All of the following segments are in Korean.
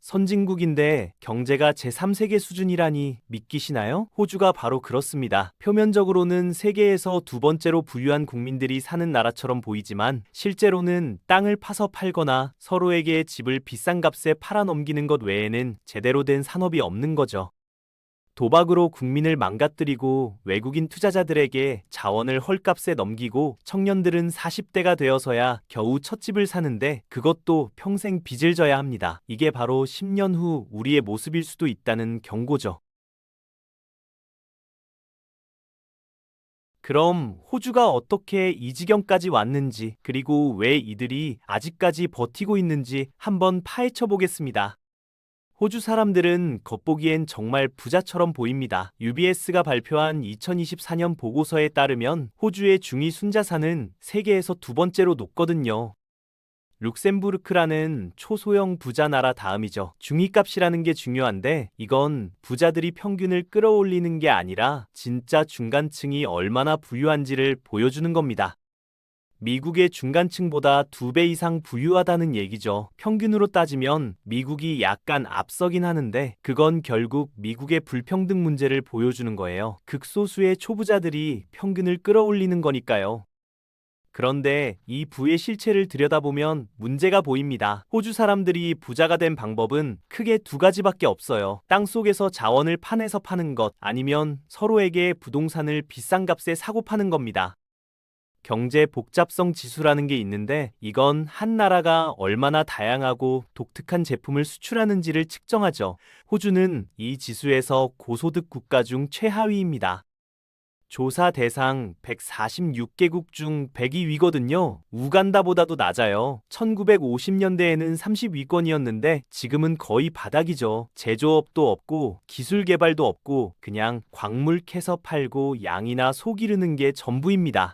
선진국인데 경제가 제3세계 수준이라니 믿기시나요? 호주가 바로 그렇습니다. 표면적으로는 세계에서 두 번째로 부유한 국민들이 사는 나라처럼 보이지만 실제로는 땅을 파서 팔거나 서로에게 집을 비싼 값에 팔아넘기는 것 외에는 제대로 된 산업이 없는 거죠. 도박으로 국민을 망가뜨리고 외국인 투자자들에게 자원을 헐값에 넘기고 청년들은 40대가 되어서야 겨우 첫 집을 사는데 그것도 평생 빚을 져야 합니다. 이게 바로 10년 후 우리의 모습일 수도 있다는 경고죠. 그럼 호주가 어떻게 이 지경까지 왔는지, 그리고 왜 이들이 아직까지 버티고 있는지 한번 파헤쳐 보겠습니다. 호주 사람들은 겉보기엔 정말 부자처럼 보입니다. UBS가 발표한 2024년 보고서에 따르면 호주의 중위 순자산은 세계에서 두 번째로 높거든요. 룩셈부르크라는 초소형 부자 나라 다음이죠. 중위값이라는 게 중요한데 이건 부자들이 평균을 끌어올리는 게 아니라 진짜 중간층이 얼마나 부유한지를 보여주는 겁니다. 미국의 중간층보다 2배 이상 부유하다는 얘기죠. 평균으로 따지면 미국이 약간 앞서긴 하는데 그건 결국 미국의 불평등 문제를 보여주는 거예요. 극소수의 초부자들이 평균을 끌어올리는 거니까요. 그런데 이 부의 실체를 들여다보면 문제가 보입니다. 호주 사람들이 부자가 된 방법은 크게 두 가지밖에 없어요. 땅속에서 자원을 파내서 파는 것, 아니면 서로에게 부동산을 비싼 값에 사고 파는 겁니다. 경제 복잡성 지수라는 게 있는데 이건 한 나라가 얼마나 다양하고 독특한 제품을 수출하는지를 측정하죠. 호주는 이 지수에서 고소득 국가 중 최하위입니다. 조사 대상 146개국 중 102위거든요. 우간다보다도 낮아요. 1950년대에는 30위권이었는데 지금은 거의 바닥이죠. 제조업도 없고 기술 개발도 없고 그냥 광물 캐서 팔고 양이나 소 기르는 게 전부입니다.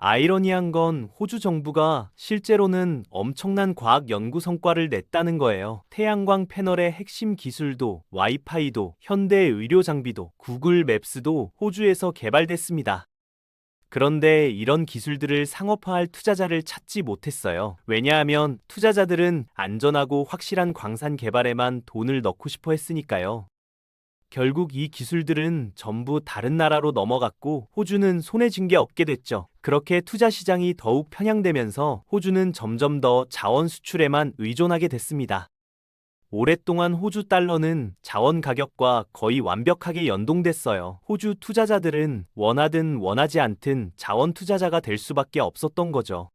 아이러니한 건 호주 정부가 실제로는 엄청난 과학 연구 성과를 냈다는 거예요. 태양광 패널의 핵심 기술도, 와이파이도, 현대 의료 장비도, 구글 맵스도 호주에서 개발됐습니다. 그런데 이런 기술들을 상업화할 투자자를 찾지 못했어요. 왜냐하면 투자자들은 안전하고 확실한 광산 개발에만 돈을 넣고 싶어 했으니까요. 결국 이 기술들은 전부 다른 나라로 넘어갔고 호주는 손에 쥔 게 없게 됐죠. 그렇게 투자 시장이 더욱 편향되면서 호주는 점점 더 자원 수출에만 의존하게 됐습니다. 오랫동안 호주 달러는 자원 가격과 거의 완벽하게 연동됐어요. 호주 투자자들은 원하든 원하지 않든 자원 투자자가 될 수밖에 없었던 거죠.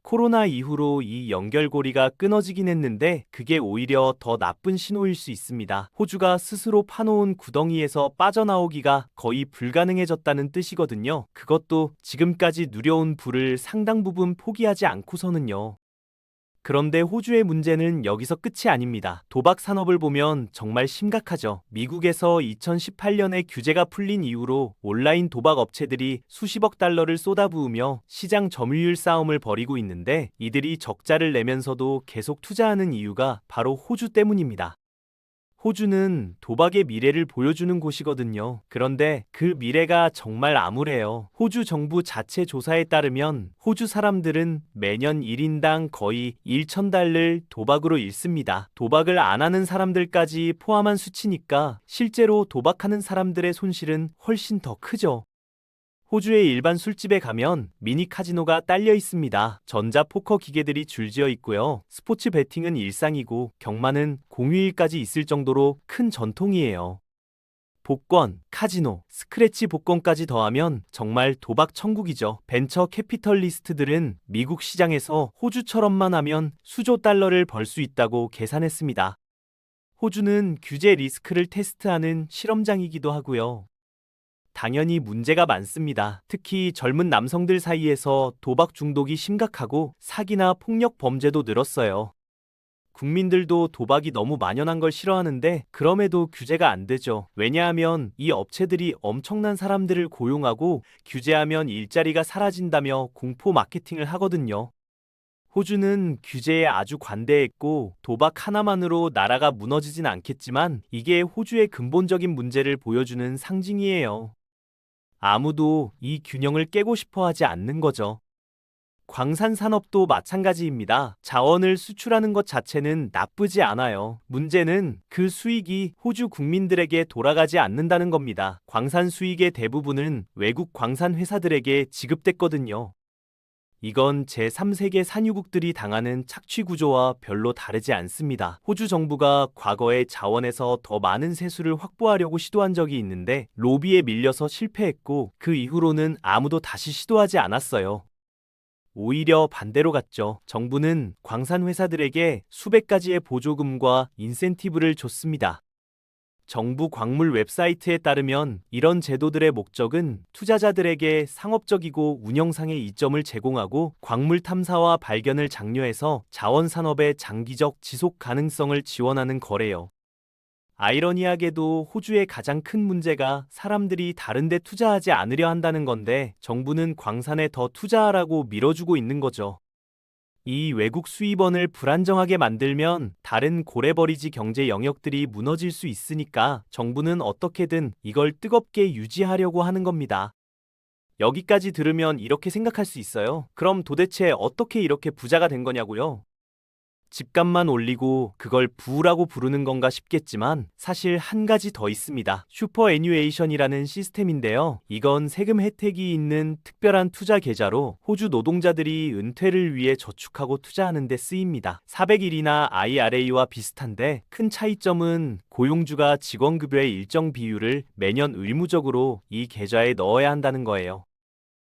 코로나 이후로 이 연결고리가 끊어지긴 했는데 그게 오히려 더 나쁜 신호일 수 있습니다. 호주가 스스로 파놓은 구덩이에서 빠져나오기가 거의 불가능해졌다는 뜻이거든요. 그것도 지금까지 누려온 부를 상당 부분 포기하지 않고서는요. 그런데 호주의 문제는 여기서 끝이 아닙니다. 도박 산업을 보면 정말 심각하죠. 미국에서 2018년에 규제가 풀린 이후로 온라인 도박 업체들이 수십억 달러를 쏟아부으며 시장 점유율 싸움을 벌이고 있는데 이들이 적자를 내면서도 계속 투자하는 이유가 바로 호주 때문입니다. 호주는 도박의 미래를 보여주는 곳이거든요. 그런데 그 미래가 정말 암울해요. 호주 정부 자체 조사에 따르면 호주 사람들은 매년 1인당 거의 1,000달러를 도박으로 잃습니다. 도박을 안 하는 사람들까지 포함한 수치니까 실제로 도박하는 사람들의 손실은 훨씬 더 크죠. 호주의 일반 술집에 가면 미니 카지노가 딸려 있습니다. 전자 포커 기계들이 줄지어 있고요. 스포츠 베팅은 일상이고 경마는 공휴일까지 있을 정도로 큰 전통이에요. 복권, 카지노, 스크래치 복권까지 더하면 정말 도박 천국이죠. 벤처 캐피털리스트들은 미국 시장에서 호주처럼만 하면 수조 달러를 벌 수 있다고 계산했습니다. 호주는 규제 리스크를 테스트하는 실험장이기도 하고요. 당연히 문제가 많습니다. 특히 젊은 남성들 사이에서 도박 중독이 심각하고 사기나 폭력 범죄도 늘었어요. 국민들도 도박이 너무 만연한 걸 싫어하는데 그럼에도 규제가 안 되죠. 왜냐하면 이 업체들이 엄청난 사람들을 고용하고 규제하면 일자리가 사라진다며 공포 마케팅을 하거든요. 호주는 규제에 아주 관대했고 도박 하나만으로 나라가 무너지진 않겠지만 이게 호주의 근본적인 문제를 보여주는 상징이에요. 아무도 이 균형을 깨고 싶어 하지 않는 거죠. 광산 산업도 마찬가지입니다. 자원을 수출하는 것 자체는 나쁘지 않아요. 문제는 그 수익이 호주 국민들에게 돌아가지 않는다는 겁니다. 광산 수익의 대부분은 외국 광산 회사들에게 지급됐거든요. 이건 제3세계 산유국들이 당하는 착취 구조와 별로 다르지 않습니다. 호주 정부가 과거에 자원에서 더 많은 세수를 확보하려고 시도한 적이 있는데 로비에 밀려서 실패했고 그 이후로는 아무도 다시 시도하지 않았어요. 오히려 반대로 갔죠. 정부는 광산 회사들에게 수백 가지의 보조금과 인센티브를 줬습니다. 정부 광물 웹사이트에 따르면 이런 제도들의 목적은 투자자들에게 상업적이고 운영상의 이점을 제공하고 광물 탐사와 발견을 장려해서 자원 산업의 장기적 지속 가능성을 지원하는 거래요. 아이러니하게도 호주의 가장 큰 문제가 사람들이 다른 데 투자하지 않으려 한다는 건데 정부는 광산에 더 투자하라고 밀어주고 있는 거죠. 이 외국 수입원을 불안정하게 만들면 다른 고래버리지 경제 영역들이 무너질 수 있으니까 정부는 어떻게든 이걸 뜨겁게 유지하려고 하는 겁니다. 여기까지 들으면 이렇게 생각할 수 있어요. 그럼 도대체 어떻게 이렇게 부자가 된 거냐고요? 집값만 올리고 그걸 부라고 부르는 건가 싶겠지만 사실 한 가지 더 있습니다. 슈퍼애뉴에이션이라는 시스템인데요. 이건 세금 혜택이 있는 특별한 투자 계좌로 호주 노동자들이 은퇴를 위해 저축하고 투자하는 데 쓰입니다. 400일이나 IRA와 비슷한데 큰 차이점은 고용주가 직원급여의 일정 비율을 매년 의무적으로 이 계좌에 넣어야 한다는 거예요.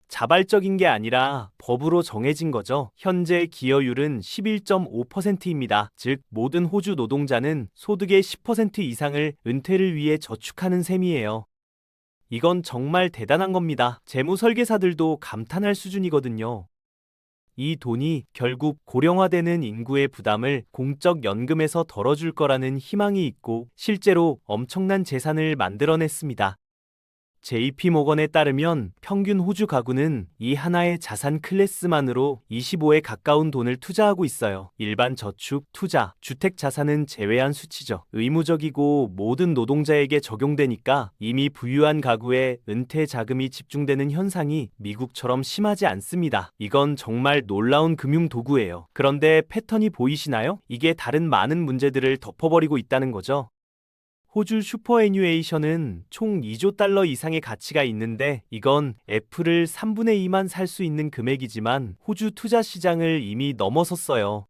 자발적인 게 아니라 법으로 정해진 거죠. 현재 기여율은 11.5%입니다. 즉, 모든 호주 노동자는 소득의 10% 이상을 은퇴를 위해 저축하는 셈이에요. 이건 정말 대단한 겁니다. 재무 설계사들도 감탄할 수준이거든요. 이 돈이 결국 고령화되는 인구의 부담을 공적 연금에서 덜어줄 거라는 희망이 있고 실제로 엄청난 재산을 만들어냈습니다. JP모건에 따르면 평균 호주 가구는 이 하나의 자산 클래스만으로 25에 가까운 돈을 투자하고 있어요. 일반 저축, 투자, 주택 자산은 제외한 수치죠. 의무적이고 모든 노동자에게 적용되니까 이미 부유한 가구에 은퇴 자금이 집중되는 현상이 미국처럼 심하지 않습니다. 이건 정말 놀라운 금융 도구예요. 그런데 패턴이 보이시나요? 이게 다른 많은 문제들을 덮어버리고 있다는 거죠. 호주 슈퍼애뉴에이션은 총 2조 달러 이상의 가치가 있는데 이건 애플을 3분의 2만 살 수 있는 금액이지만 호주 투자 시장을 이미 넘어섰어요.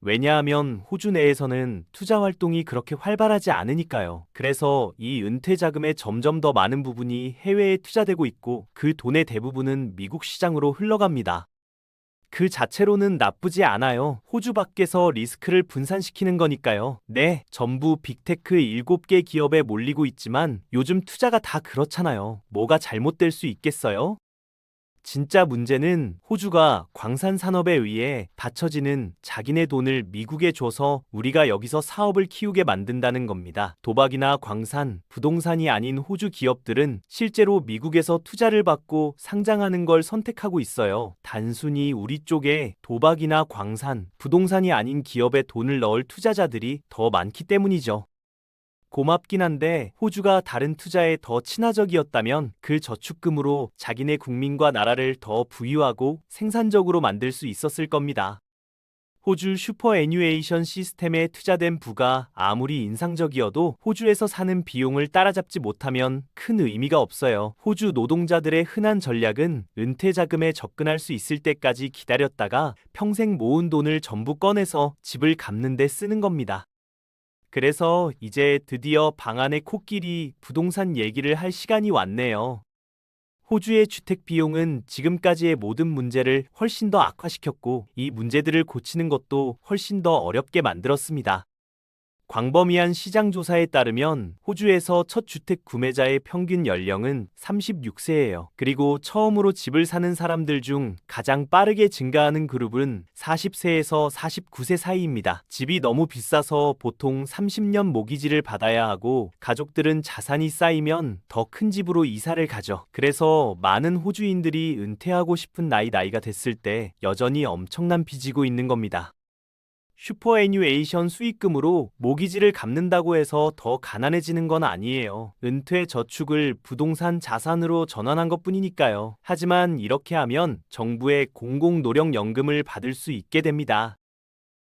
왜냐하면 호주 내에서는 투자 활동이 그렇게 활발하지 않으니까요. 그래서 이 은퇴 자금의 점점 더 많은 부분이 해외에 투자되고 있고 그 돈의 대부분은 미국 시장으로 흘러갑니다. 그 자체로는 나쁘지 않아요. 호주 밖에서 리스크를 분산시키는 거니까요. 네, 전부 빅테크 7개 기업에 몰리고 있지만 요즘 투자가 다 그렇잖아요. 뭐가 잘못될 수 있겠어요? 진짜 문제는 호주가 광산 산업에 의해 받쳐지는 자기네 돈을 미국에 줘서 우리가 여기서 사업을 키우게 만든다는 겁니다. 도박이나 광산, 부동산이 아닌 호주 기업들은 실제로 미국에서 투자를 받고 상장하는 걸 선택하고 있어요. 단순히 우리 쪽에 도박이나 광산, 부동산이 아닌 기업에 돈을 넣을 투자자들이 더 많기 때문이죠. 고맙긴 한데 호주가 다른 투자에 더 친화적이었다면 그 저축금으로 자기네 국민과 나라를 더 부유하고 생산적으로 만들 수 있었을 겁니다. 호주 슈퍼애뉴에이션 시스템에 투자된 부가 아무리 인상적이어도 호주에서 사는 비용을 따라잡지 못하면 큰 의미가 없어요. 호주 노동자들의 흔한 전략은 은퇴 자금에 접근할 수 있을 때까지 기다렸다가 평생 모은 돈을 전부 꺼내서 집을 갚는 데 쓰는 겁니다. 그래서 이제 드디어 방안의 코끼리 부동산 얘기를 할 시간이 왔네요. 호주의 주택 비용은 지금까지의 모든 문제를 훨씬 더 악화시켰고 이 문제들을 고치는 것도 훨씬 더 어렵게 만들었습니다. 광범위한 시장 조사에 따르면 호주에서 첫 주택 구매자의 평균 연령은 36세예요. 그리고 처음으로 집을 사는 사람들 중 가장 빠르게 증가하는 그룹은 40세에서 49세 사이입니다. 집이 너무 비싸서 보통 30년 모기지를 받아야 하고 가족들은 자산이 쌓이면 더 큰 집으로 이사를 가죠. 그래서 많은 호주인들이 은퇴하고 싶은 나이가 됐을 때 여전히 엄청난 빚지고 있는 겁니다. 슈퍼애뉴에이션 수익금으로 모기지를 갚는다고 해서 더 가난해지는 건 아니에요. 은퇴 저축을 부동산 자산으로 전환한 것뿐이니까요. 하지만 이렇게 하면 정부의 공공노령연금을 받을 수 있게 됩니다.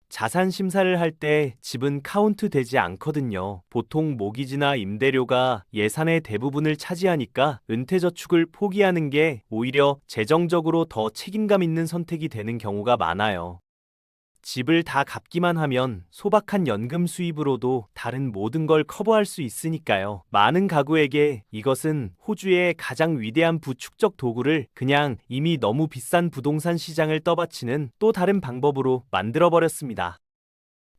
자산 심사를 할 때 집은 카운트 되지 않거든요. 보통 모기지나 임대료가 예산의 대부분을 차지하니까 은퇴저축을 포기하는 게 오히려 재정적으로 더 책임감 있는 선택이 되는 경우가 많아요. 집을 다 갚기만 하면 소박한 연금 수입으로도 다른 모든 걸 커버할 수 있으니까요. 많은 가구에게 이것은 호주의 가장 위대한 부축적 도구를 그냥 이미 너무 비싼 부동산 시장을 떠받치는 또 다른 방법으로 만들어버렸습니다.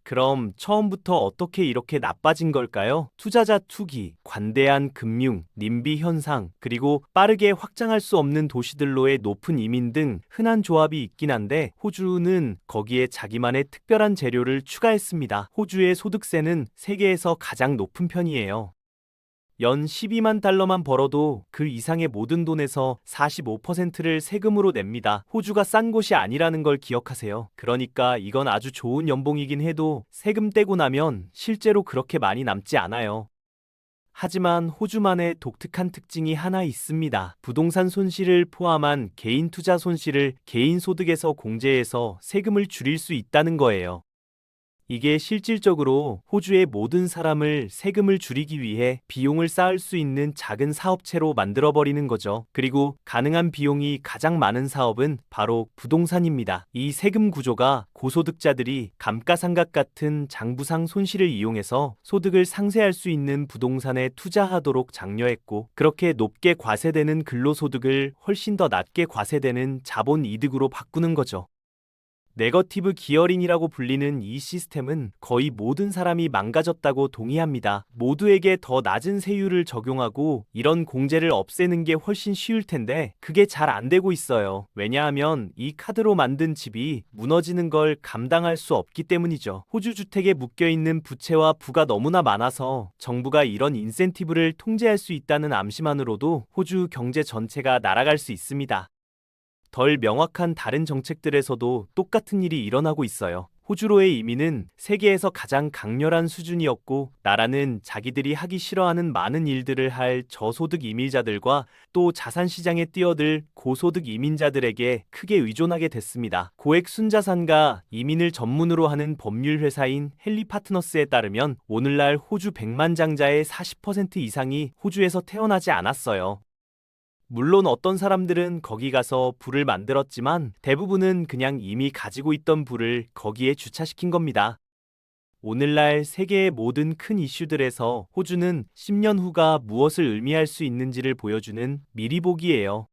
그럼 처음부터 어떻게 이렇게 나빠진 걸까요? 투자자 투기, 관대한 금융, 님비 현상, 그리고 빠르게 확장할 수 없는 도시들로의 높은 이민 등 흔한 조합이 있긴 한데 호주는 거기에 자기만의 특별한 재료를 추가했습니다. 호주의 소득세는 세계에서 가장 높은 편이에요. 연 12만 달러만 벌어도 그 이상의 모든 돈에서 45%를 세금으로 냅니다. 호주가 싼 곳이 아니라는 걸 기억하세요. 그러니까 이건 아주 좋은 연봉이긴 해도 세금 떼고 나면 실제로 그렇게 많이 남지 않아요. 하지만 호주만의 독특한 특징이 하나 있습니다. 부동산 손실을 포함한 개인 투자 손실을 개인 소득에서 공제해서 세금을 줄일 수 있다는 거예요. 이게 실질적으로 호주의 모든 사람을 세금을 줄이기 위해 비용을 쌓을 수 있는 작은 사업체로 만들어버리는 거죠. 그리고 가능한 비용이 가장 많은 사업은 바로 부동산입니다. 이 세금 구조가 고소득자들이 감가상각 같은 장부상 손실을 이용해서 소득을 상쇄할 수 있는 부동산에 투자하도록 장려했고, 그렇게 높게 과세되는 근로소득을 훨씬 더 낮게 과세되는 자본 이득으로 바꾸는 거죠. 네거티브 기어링이라고 불리는 이 시스템은 거의 모든 사람이 망가졌다고 동의합니다. 모두에게 더 낮은 세율을 적용하고 이런 공제를 없애는 게 훨씬 쉬울 텐데 그게 잘 안 되고 있어요. 왜냐하면 이 카드로 만든 집이 무너지는 걸 감당할 수 없기 때문이죠. 호주 주택에 묶여있는 부채와 부가 너무나 많아서 정부가 이런 인센티브를 통제할 수 있다는 암시만으로도 호주 경제 전체가 날아갈 수 있습니다. 덜 명확한 다른 정책들에서도 똑같은 일이 일어나고 있어요. 호주로의 이민은 세계에서 가장 강렬한 수준이었고, 나라는 자기들이 하기 싫어하는 많은 일들을 할 저소득 이민자들과 또 자산시장에 뛰어들 고소득 이민자들에게 크게 의존하게 됐습니다. 고액 순자산가 이민을 전문으로 하는 법률 회사인 헨리 파트너스에 따르면 오늘날 호주 백만장자의 40% 이상이 호주에서 태어나지 않았어요. 물론 어떤 사람들은 거기 가서 부를 만들었지만 대부분은 그냥 이미 가지고 있던 부를 거기에 주차시킨 겁니다. 오늘날 세계의 모든 큰 이슈들에서 호주는 10년 후가 무엇을 의미할 수 있는지를 보여주는 미리보기예요.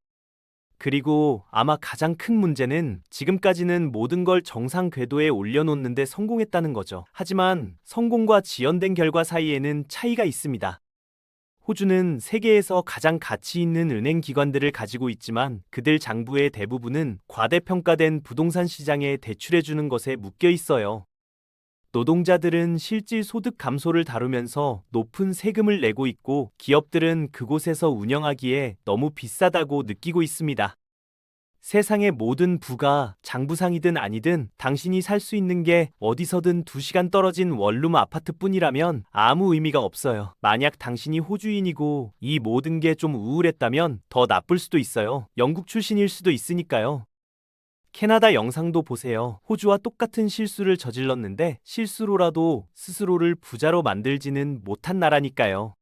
그리고 아마 가장 큰 문제는 지금까지는 모든 걸 정상 궤도에 올려놓는데 성공했다는 거죠. 하지만 성공과 지연된 결과 사이에는 차이가 있습니다. 호주는 세계에서 가장 가치 있는 은행 기관들을 가지고 있지만 그들 장부의 대부분은 과대평가된 부동산 시장에 대출해주는 것에 묶여 있어요. 노동자들은 실질 소득 감소를 다루면서 높은 세금을 내고 있고 기업들은 그곳에서 운영하기에 너무 비싸다고 느끼고 있습니다. 세상의 모든 부가 장부상이든 아니든 당신이 살 수 있는 게 어디서든 2시간 떨어진 원룸 아파트뿐이라면 아무 의미가 없어요. 만약 당신이 호주인이고 이 모든 게 좀 우울했다면 더 나쁠 수도 있어요. 영국 출신일 수도 있으니까요. 캐나다 영상도 보세요. 호주와 똑같은 실수를 저질렀는데 실수로라도 스스로를 부자로 만들지는 못한 나라니까요.